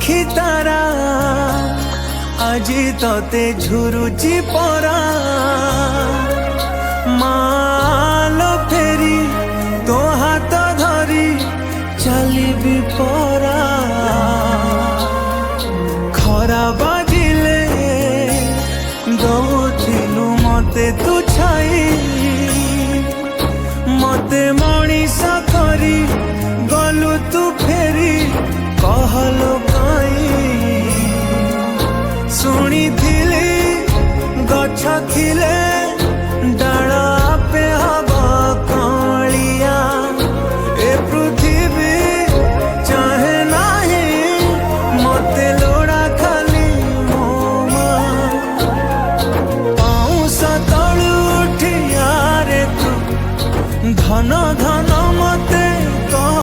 आखि तारा আজি तते झुरुची परा मालो फेरी तो हाथ धरी चली परा खरा बाजिले दौथिलु मते तू छाई मते मनीष करी गलु तू फेरी कहलो शुणी थिली गछ थिले डाल पे हवा कलिया ए पृथ्वी चाहे नहीं मते लोड़ा खाली मोमा पाऊस तलु उठिया रे तू धन धन